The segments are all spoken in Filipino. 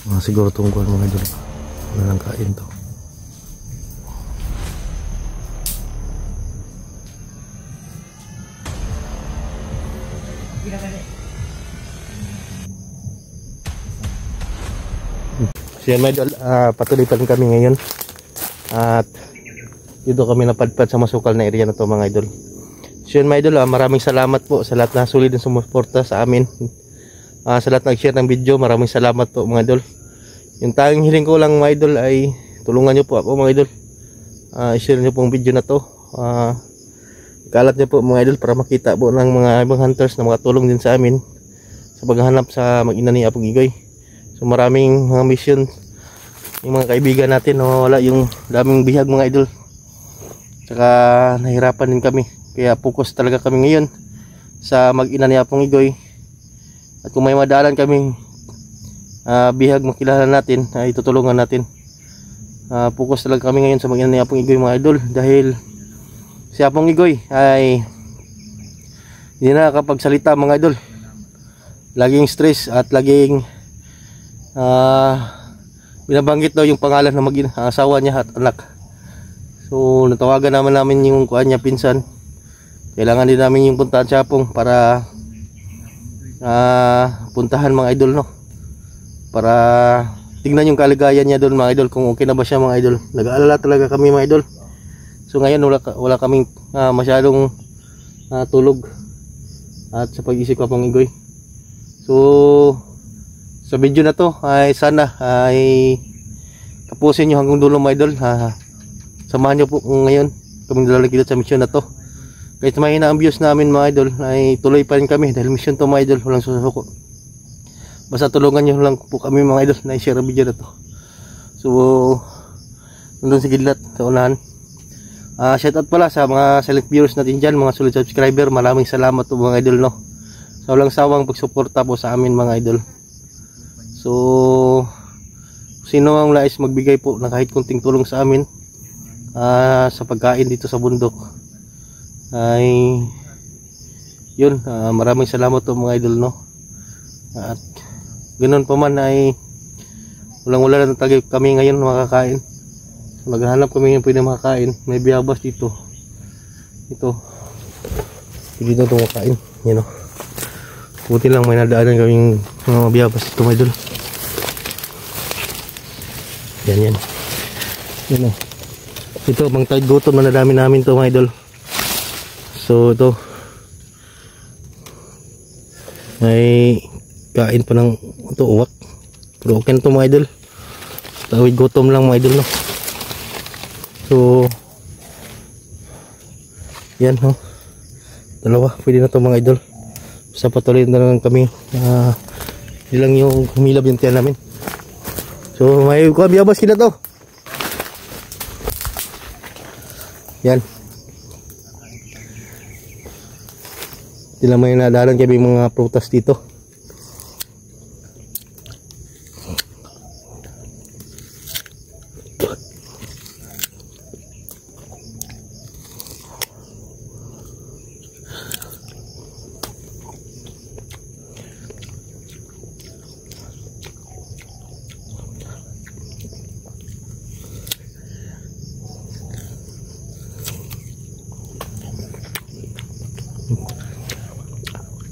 Siguro tungkol mga idol. Wala nang kain to. So yan mga idol, patuloy pa rin kami ngayon. At dito kami napadpad sa masukal na area na to mga idol. So yan mga idol, maraming salamat po sa lahat na sulit na sumuporta sa amin. Sa lahat nag-share ng video, maraming salamat po mga idol. Yung tanging hiling ko lang mga idol ay tulungan nyo po ako mga idol. I-share nyo po ang video na to. Kalat nyo po mga idol para makita po ng mga ibang hunters na makatulong din sa amin sa paghahanap sa mag-ina ni Apong Igoy. So maraming mga mission yung mga kaibigan natin, wala yung daming bihag mga idol. Tsaka nahirapan din kami. Kaya focus talaga kami ngayon sa mag-ina ni Apong Igoy. At kung may madaalan kaming bihag makilala natin, ay tutulungan natin. Focus talaga kami ngayon sa mag-ina ni Apong Igoy mga idol. Dahil si Apong Igoy ay hindi na nakakapagsalita mga idol. Laging stress at laging binabanggit daw yung pangalan ng asawa niya at anak. So natawagan namin yung kuha niya pinsan. Kailangan din namin yung puntahan sa Apong para puntahan mga idol, no, para tingnan yung kaligayan niya doon mga idol, kung okay na ba siya mga idol. Nag-aalala talaga kami mga idol. So ngayon wala kaming masyadong tulog at sa pag-isip ko Apong Igoy. So sa video na to ay sana ay tapusin nyo hanggang dulo mga idol. Samahan nyo po ngayon kaming lalagay sa mission na to. Kahit mahina ang views namin mga idol, ay tuloy pa rin kami dahil mission to mga idol, walang susuko. Basta tulungan nyo lang po kami mga idol na i-share ang video na to. So nandun si Gidlat sa unahan. Shoutout pala sa mga select viewers natin dyan, mga solid subscriber. Maraming salamat po mga idol, no, sa walang sawang pagsuporta po sa amin mga idol. So sino ang nais magbigay po ng kahit kunting tulong sa amin sa pagkain dito sa bundok, ay yun, maraming salamat po mga idol, no. At ganoon pa man ay walang-wala na tagay kami ngayon makakain. So, naghahanap kami ng pwede makakain. May biyabas dito. Ito pwede na ito makain, you know. Buti lang may nadaanan kaming mga biyabas dito mga idol. Yan. Yan o. Ito, pang tide gutom na nadami namin to mga idol. So ito, may kain pa ng ito, uwak. Pero okay na ito mga idol. Tawid gutom lang mga idol, no. So yan, no. Dalawa, pwede na ito mga idol. Basta patuloy na lang kami. Hindi lang yung humilab yung tiyan namin. So may biyabas sila to. Yan. Sila may nadalan kami mga prutas dito.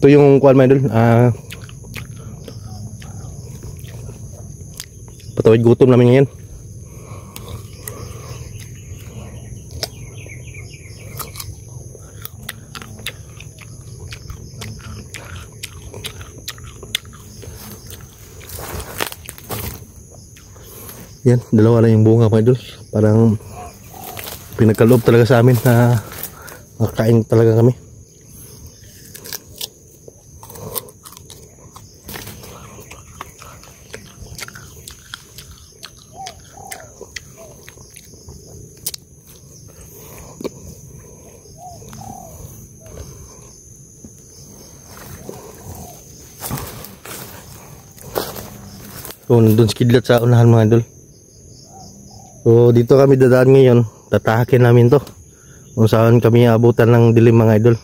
Ito yung kuwan mga idol, patawid gutom namin ngayon. Yan, dalawa lang yung bunga mga idol. Parang pinagkaloob talaga sa amin na makakain talaga kami. So nandun si Kidlat sa unahan mga idol. So dito kami dadaan ngayon. Tatahakin namin to kung saan kami abutan ng dilim mga idol.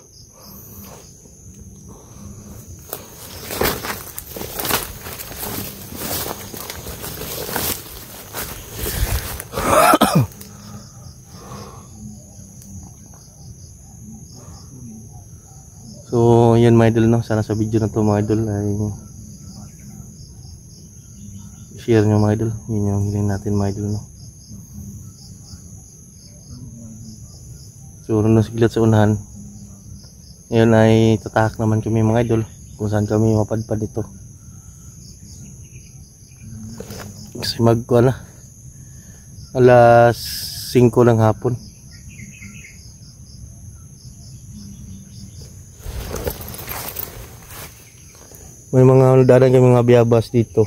yun mga idol, no? Sana sa video na to mga idol ay share nyo mga idol. Yun yung hiling natin mga idol, no? So nung siglat sa unahan, ngayon ay tatahak naman kami mga idol kung saan kami mapadpad ito. Kasi na alas 5 ng hapon. May mga dadaan kami mga biyabas dito.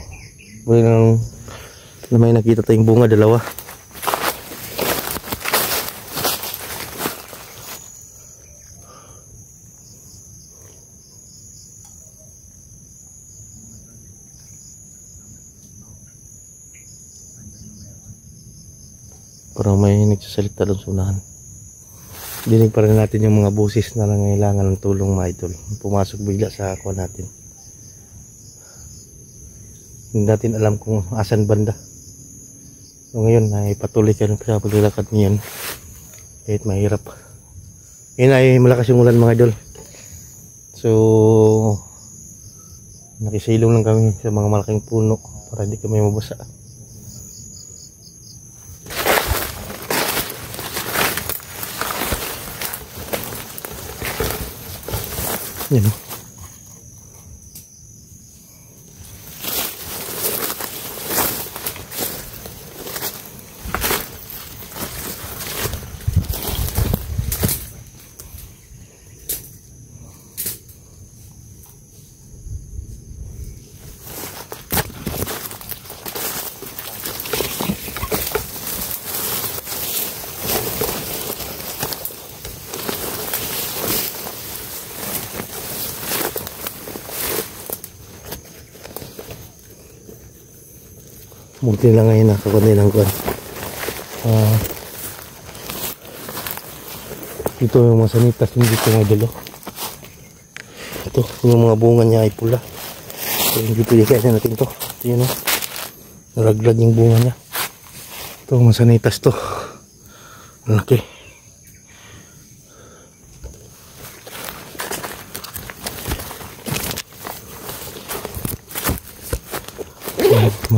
May nakita tayong bunga, dalawa. Parang may nagsasalita doon sa unahan. Dinig pa rin natin yung mga boses na nangailangan ng tulong mga idol. Pumasok bigla sa ako natin. Hindi natin alam kung asan banda. So ngayon ay patuloy ka sa paglalakad ngayon. Kahit mahirap. Ngayon ay malakas yung ulan mga idol. So nakisilong lang kami sa mga malaking puno para hindi kami mabasa. Yan. Munti lang ngayon nakakundi ng kuwan. Ito yung mga sanitas dito mga idol. Ito yung mga bunga niya ay pula. So hindi pwede kaya natin to. Ito yun, naraglag yung bunga niya. Ito mga sanitas to. Malaki.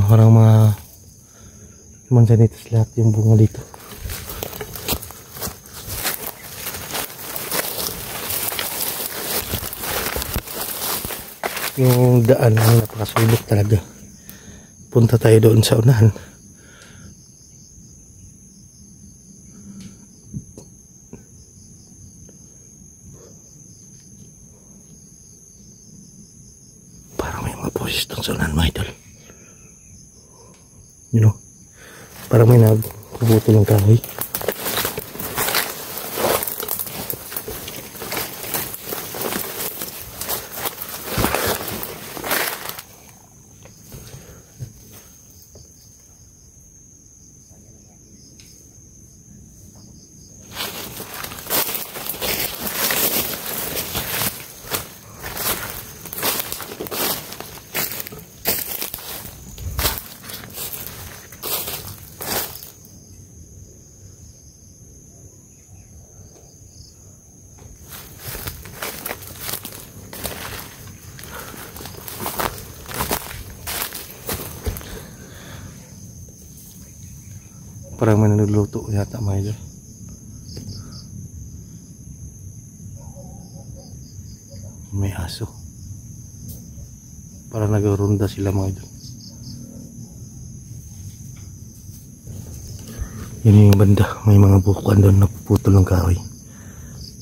Parang mga mansanitas lahat yung bunga dito. Yung daan ay napakasulok talaga. Punta tayo doon sa unahan. Parang may mga boses doon sa unahan mga idol. You know, parang may nagkubuto ng kahoy. Parang may niluluto yata mga idol. May aso. Parang nagrunda sila mga idol. Yun yung banda. May mga bukuan doon na puputol ng kahoy.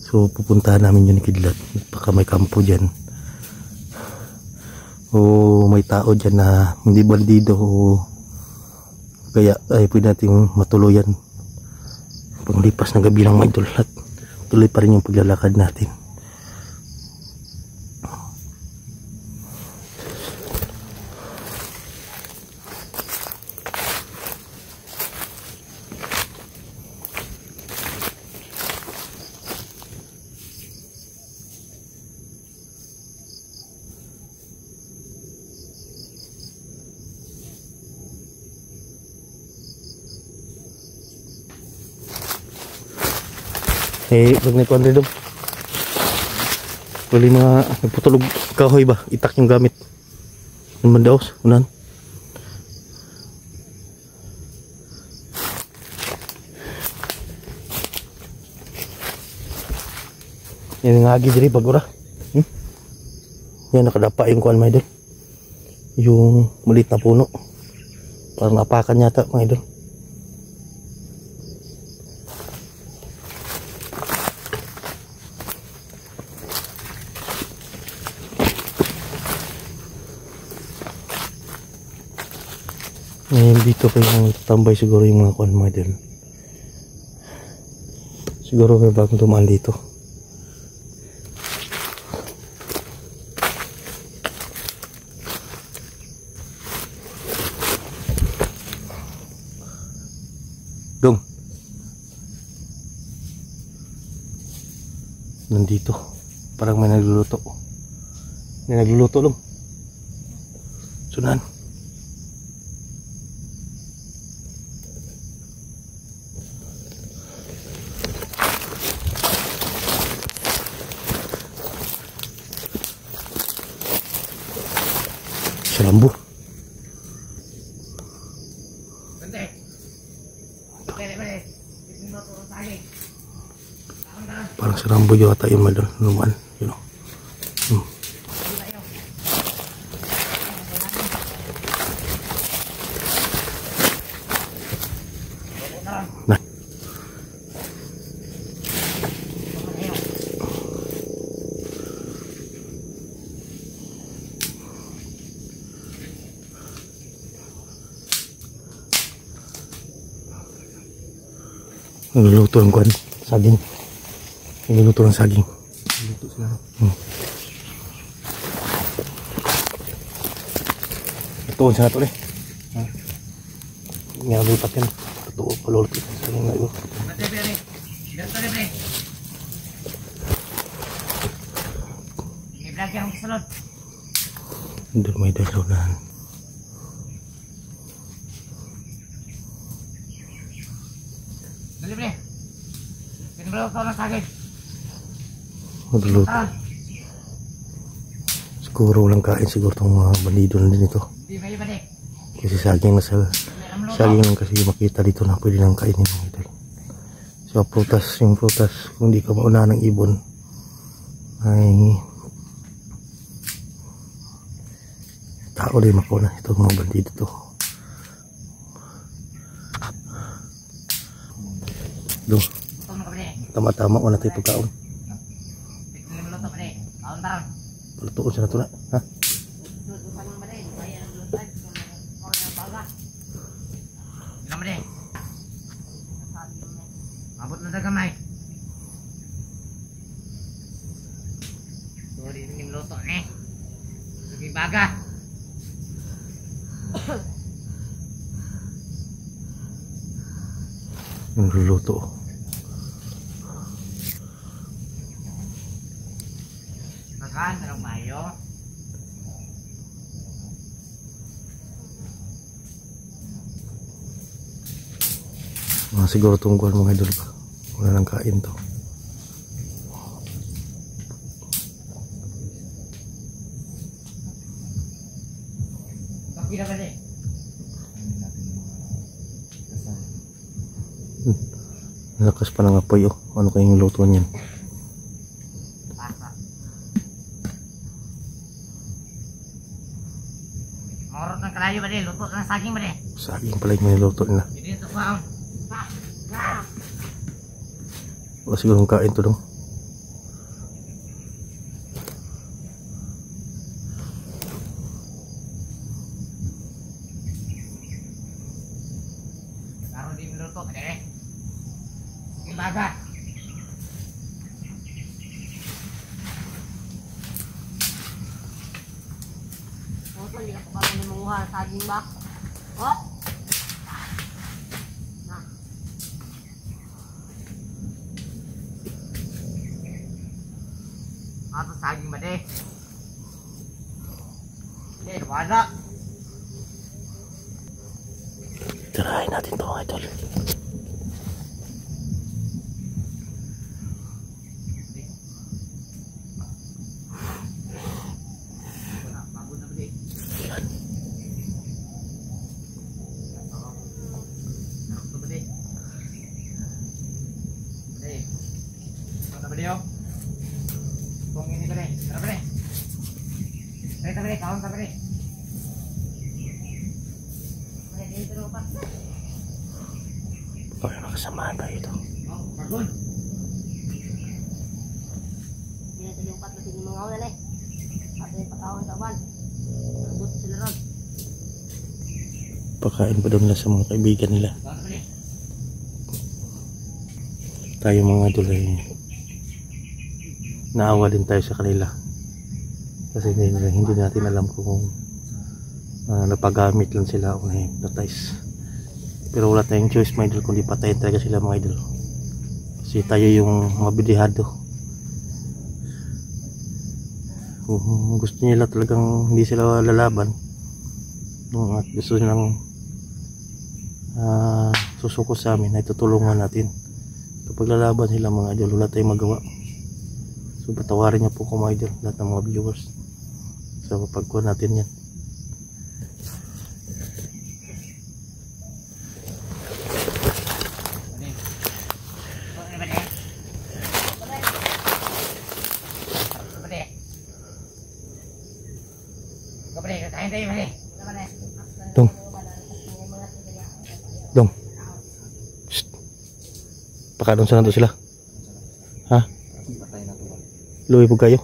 So pupuntahan namin yun kidlat. Baka may kampo dyan. O may tao dyan na hindi bandido o kaya ay pwede natin matuluyan panglipas ng gabi ng mga idol at tuloy pa rin yung paglalakad natin. Eh, pag nagkuhan rin doon. Wali mga nagputulog kahoy ba? Itak yung gamit. Ang mandaos, unan. Yan nga agi diri bagura. Yan nakadapa yung kuan mga idol. Yung maliit na puno. Parang apakan yata mga idol. Ngayon dito kayo tambay siguro yung mga kuan mga idol. Siguro may bagong dumaan dito. Dong. Nandito. Parang may nagluluto. May nagluluto dong. Sunan. Lambo. Parang si Rambo yata yun madal. Naman, you know. Nah. Nagluluto ng kuwan, saging. Nagluluto ng saging. Nagluluto sila. Ituon siya na ito eh. Nga lupat yan. Ito palulot ito. Saging na yun. Doon may dalaw na. Dali pre. Pinabalaw ka ng saging. Magluluto. Siguro walang kain siguro itong mga bandido na din ito. Di ba iba dik? Kasi saging na saging lang kasi makita dito na pwede nang kainin mga ito. So prutas, yung prutas kung di ka maunahan ng ibon ay tao din makuna itong mga bandido to. Doon. Tama-tama ko na tayo pagkaon. Palutuon siya na ito na. Ha? Abot na sa kamay. Sorry, hindi luto ni. Sige baga. Nagluluto. Makan, tarong mayo. Mga siguro tungguan mga idol pa. Wala nang kain to. Bakit na ba rin? Lakas pa ng apoy oh. Ano kayong luto niyan? Pasa. Marot ng kalayo ba rin? Luto ng saging ba rin? Saging pala yung niluto nila. Hindi ito pa. Wala sigurong kain to dong. Laro di niluto ba rin? Sige baga. Hindi ka pa pala manguha saging ba? Oh? Na. Ato saging ba rin? Hindi, wala. Tirahin natin to mga idol. pre, kawan ka pre. May dito rin pa. Pag nakasamahan tayo ito. Oh, pagod. Hindi na tuloy pat na mga ulan eh. At may pagkawan sa ban. Abot sila ron. Pagkain pa daw nila sa mga kaibigan nila. Kawan ka pre. Tayo mga idol ay naawa din tayo sa kanila. Kasi hindi natin alam kung napagamit lang sila o hypnotize. Pero wala tayong choice mga idol kundi patayin talaga sila mga idol. Kasi tayo yung mabidihado. Kung gusto nila talagang hindi sila lalaban at gusto nilang susuko sa amin ay tutulungan natin. Kapag lalaban sila mga idol wala tayong magawa. So patawarin niyo po ko mga idol lahat ng mga viewers. So pagkuha natin yan. Dong. Dong. Shh. Pakadong sa nanto sila. Ha? Luwi po kayo.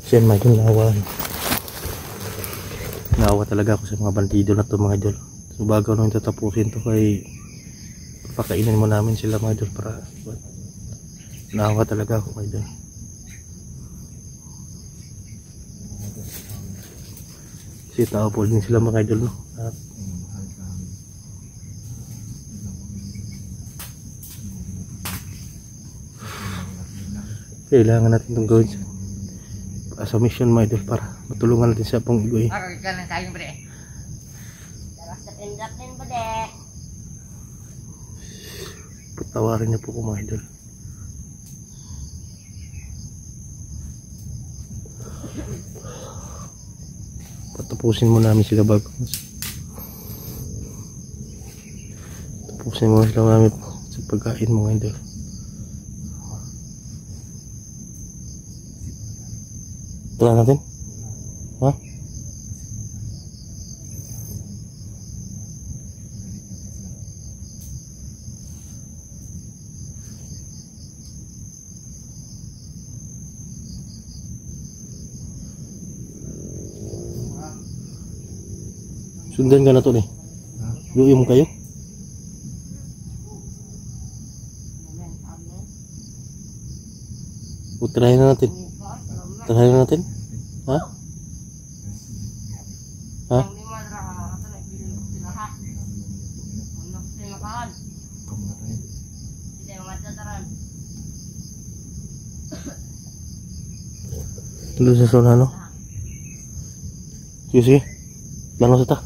Siyan mga idol, nawa talaga ako sa mga bandido na to mga idol. So bago nung tatapusin to ay pakainin mo namin sila mga idol para nawa talaga ako mga idol. Kasi tao po din sila mga idol no. At kailangan natin itong gawin sa mission mga idol para matulungan natin siya pong igoy. Kakakita lang sayang pre. Dalas na pindat din ba de? Patawarin niyo po ko mga idol. Patapusin mo namin sila bago. Tapusin mo sila namin sa pagkain mga idol. Wala natin? Ha? Sundan ka na to eh. Luwi mo kayo? Tirahin na natin. Tirahin na natin? Ha? Ha? Doon sa zona no? Sige sige. Lano sa ta.